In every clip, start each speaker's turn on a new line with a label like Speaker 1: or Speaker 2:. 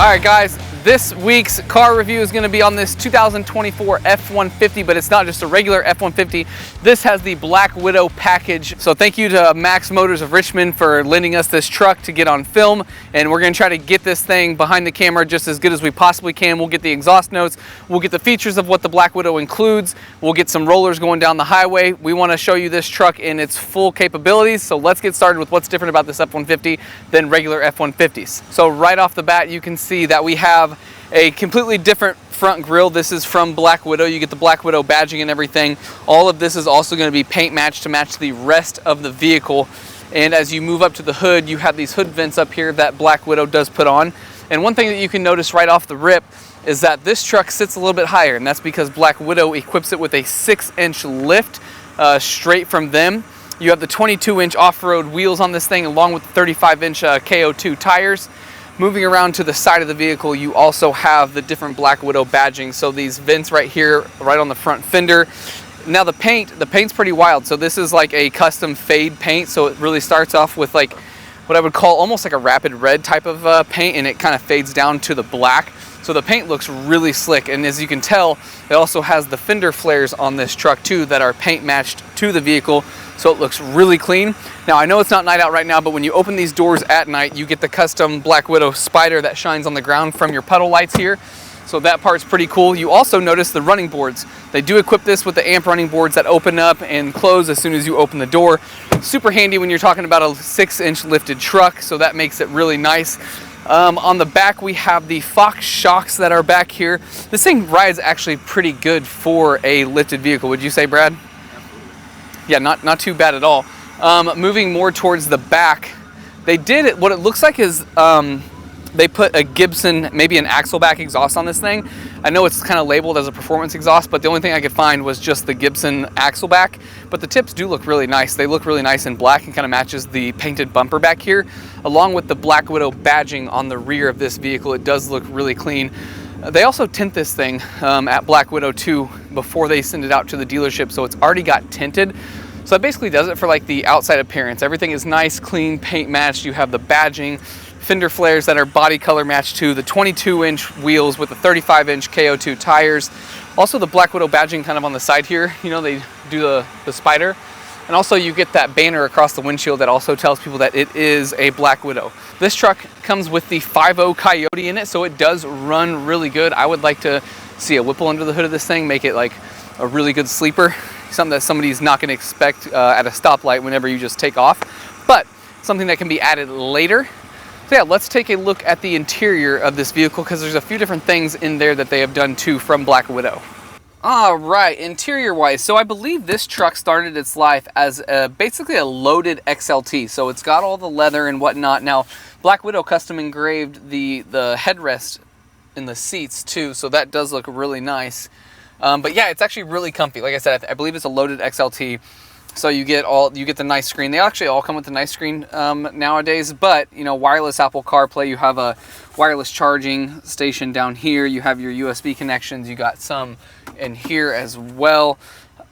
Speaker 1: Alright guys, this week's car review is going to be on this 2024 F-150, but it's not just a regular F-150. This has the Black Widow package. So thank you to Max Motors of Richmond for lending us this truck to get on film, and we're going to try to get this thing behind the camera just as good as we possibly can. We'll get the exhaust notes, we'll get the features of what the Black Widow includes, we'll get some rollers going down the highway. We want to show you this truck in its full capabilities, so let's get started with what's different about this F-150 than regular F-150s. So right off the bat, you can see that we have a completely different front grille. This is from Black Widow. You get the Black Widow badging and everything. All of this is also going to be paint matched to match the rest of the vehicle. And as you move up to the hood, you have these hood vents up here that Black Widow does put on. And one thing that you can notice right off the rip is that this truck sits a little bit higher, and that's because Black Widow equips it with a 6-inch lift straight from them. You have the 22-inch off-road wheels on this thing, along with the 35-inch KO2 tires. Moving around to the side of the vehicle, you also have the different Black Widow badging. So these vents right here, right on the front fender. Now the paint's pretty wild. So this is like a custom fade paint. So it really starts off with like what I would call almost like a rapid red type of paint, and it kind of fades down to the black. So the paint looks really slick, and as you can tell, it also has the fender flares on this truck too that are paint matched to the vehicle, so it looks really clean. Now I know it's not night out right now, but when you open these doors at night, you get the custom Black Widow spider that shines on the ground from your puddle lights here. So that part's pretty cool. You also notice the running boards. They do equip this with the amp running boards that open up and close as soon as you open the door. Super handy when you're talking about a 6-inch lifted truck, so that makes it really nice. On the back, we have the Fox shocks that are back here. This thing rides actually pretty good for a lifted vehicle, would you say, Brad? Yeah, not too bad at all. Moving more towards the back, they did it. What it looks like is they put a Gibson, maybe an axleback exhaust on this thing. I know it's kind of labeled as a performance exhaust, but the only thing I could find was just the Gibson axleback. But the tips do look really nice. They look really nice in black and kind of matches the painted bumper back here, along with the Black Widow badging on the rear of this vehicle. It does look really clean. They also tint this thing at Black Widow too before they send it out to the dealership, so it's already got tinted. So that basically does it for like the outside appearance. Everything is nice, clean, paint matched. You have the badging, fender flares that are body color matched to the 22-inch wheels with the 35-inch KO2 tires. Also the Black Widow badging kind of on the side here. You know, they do the spider. And also you get that banner across the windshield that also tells people that it is a Black Widow. This truck comes with the 5.0 Coyote in it, so it does run really good. I would like to see a Whipple under the hood of this thing, make it like a really good sleeper. Something that somebody's not going to expect at a stoplight whenever you just take off. But something that can be added later. So yeah, let's take a look at the interior of this vehicle, because there's a few different things in there that they have done too from Black Widow. All right, interior wise, so I believe this truck started its life as basically a loaded XLT. So it's got all the leather and whatnot. Now, Black Widow custom engraved the headrest in the seats too, so that does look really nice. But yeah, it's actually really comfy. Like I said, I believe it's a loaded XLT. So you get the nice screen. They actually all come with the nice screen nowadays, but you know, wireless Apple CarPlay, you have a wireless charging station down here, you have your USB connections, you got some in here as well.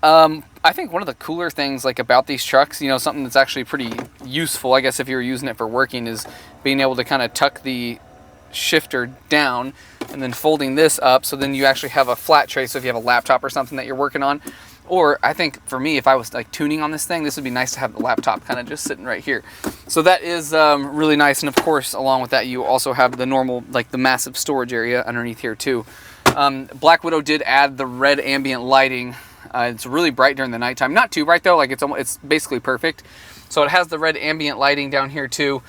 Speaker 1: I think one of the cooler things like about these trucks, you know, something that's actually pretty useful, I guess if you're using it for working, is being able to kind of tuck the shifter down and then folding this up, so then you actually have a flat tray. So if you have a laptop or something that you're working on, or I think for me, if I was like tuning on this thing, this would be nice to have the laptop kind of just sitting right here. So that is really nice. And of course, along with that, you also have the normal, like the massive storage area underneath here too. Black Widow did add the red ambient lighting. It's really bright during the nighttime. Not too bright though, like it's basically perfect. So it has the red ambient lighting down here too.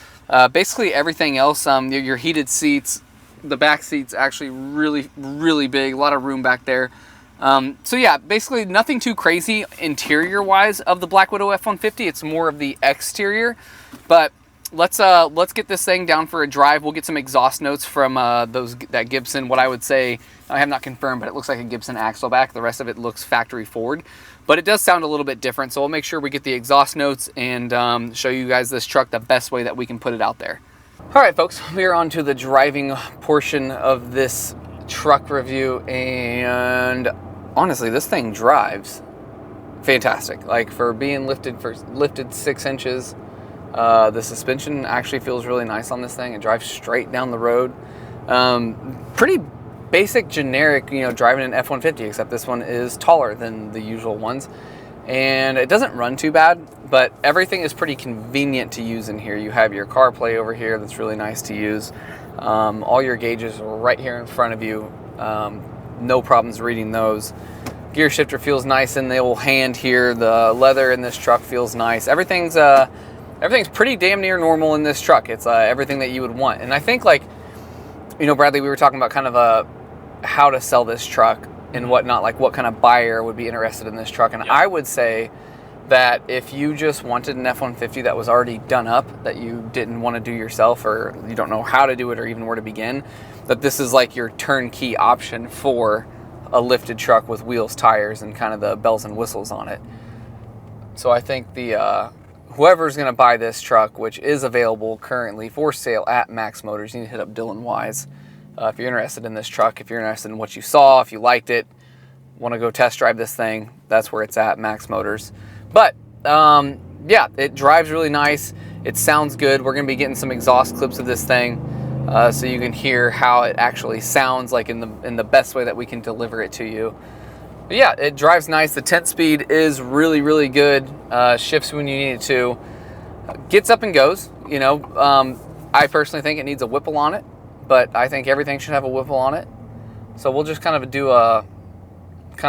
Speaker 1: Basically everything else, your heated seats, the back seats actually really big, a lot of room back there. So yeah, basically nothing too crazy interior wise of the Black Widow F-150. It's more of the exterior, but let's get this thing down for a drive. We'll get some exhaust notes from that Gibson. What I would say, I have not confirmed, but it looks like a Gibson Axleback. The rest of it looks factory forward, but it does sound a little bit different. So we'll make sure we get the exhaust notes and show you guys this truck the best way that we can put it out there. All right, folks, we are on to the driving portion of this truck review, and honestly, this thing drives fantastic. Like for being lifted 6 inches, the suspension actually feels really nice on this thing. It drives straight down the road. Pretty basic, generic, you know, driving an F-150, except this one is taller than the usual ones. And it doesn't run too bad, but everything is pretty convenient to use in here. You have your CarPlay over here that's really nice to use. All your gauges are right here in front of you. No problems reading those. Gear shifter feels nice in the old hand here. The leather in this truck feels nice. Everything's pretty damn near normal in this truck. It's everything that you would want. And I think, like, you know, Bradley, we were talking about kind of how to sell this truck and whatnot, like what kind of buyer would be interested in this truck. And I would say that if you just wanted an F-150 that was already done up, that you didn't want to do yourself, or you don't know how to do it or even where to begin, that this is like your turnkey option for a lifted truck with wheels, tires, and kind of the bells and whistles on it. So I think whoever's going to buy this truck, which is available currently for sale at Max Motors, you need to hit up Dylan Wise. If you're interested in this truck, if you're interested in what you saw, if you liked it, want to go test drive this thing, that's where it's at, Max Motors. But yeah, it drives really nice. It sounds good. We're going to be getting some exhaust clips of this thing so you can hear how it actually sounds, like in the best way that we can deliver it to you. But yeah, it drives nice. The 10 speed is really, really good. Shifts when you need it to. Gets up and goes. You know, I personally think it needs a Whipple on it, but I think everything should have a Whipple on it. So we'll just kind of do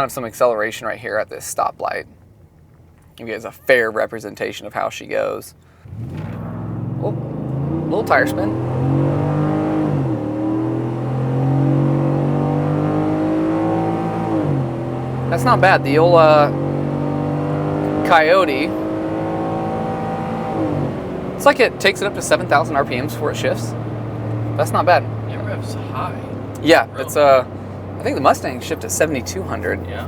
Speaker 1: some acceleration right here at this stoplight. Give you guys a fair representation of how she goes. Oh, little tire spin. That's not bad. The old Coyote, it's like it takes it up to 7,000 RPMs before it shifts. That's not bad.
Speaker 2: It revs high.
Speaker 1: Yeah, really? It's I think the Mustang shipped at 7,200.
Speaker 2: Yeah.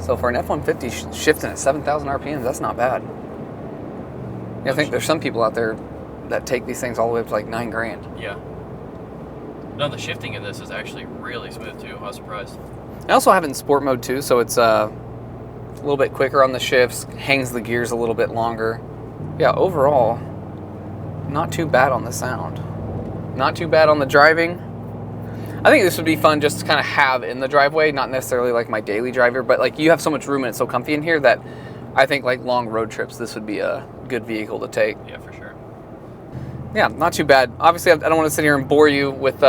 Speaker 1: So for an F-150 shifting at 7,000 RPMs, that's not bad. I think there's some people out there that take these things all the way up to like $9 grand.
Speaker 2: Yeah. No, the shifting in this is actually really smooth too. I was surprised.
Speaker 1: I also have it in sport mode too, so it's a little bit quicker on the shifts, hangs the gears a little bit longer. Yeah, overall, not too bad on the sound. Not too bad on the driving. I think this would be fun just to kind of have in the driveway, not necessarily like my daily driver, but like you have so much room and it's so comfy in here that I think like long road trips, this would be a good vehicle to take.
Speaker 2: Yeah, for sure.
Speaker 1: Yeah, not too bad. Obviously, I don't want to sit here and bore you with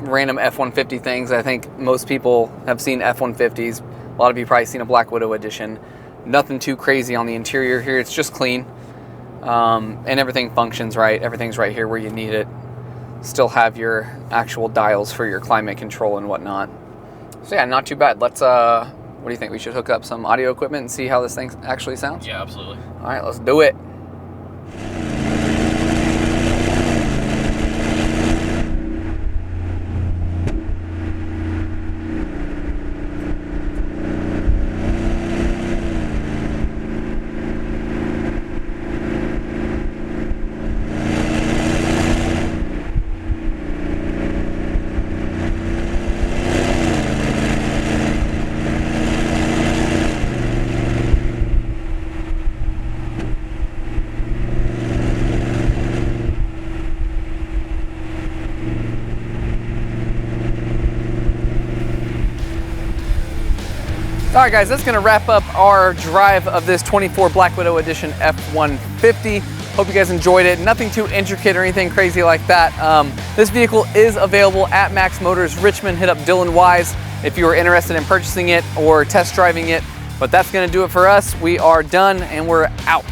Speaker 1: random F-150 things. I think most people have seen F-150s. A lot of you probably seen a Black Widow edition. Nothing too crazy on the interior here. It's just clean. And everything functions right. Everything's right here where you need it. Still have your actual dials for your climate control and whatnot. So yeah, not too bad. Let's, what do you think? We should hook up some audio equipment and see how this thing actually sounds?
Speaker 2: Yeah, absolutely.
Speaker 1: All right, let's do it. All right, guys, that's gonna wrap up our drive of this 24 Black Widow Edition F-150. Hope you guys enjoyed it. Nothing too intricate or anything crazy like that. This vehicle is available at Max Motors Richmond. Hit up Dylan Wise if you are interested in purchasing it or test driving it. But that's gonna do it for us. We are done and we're out.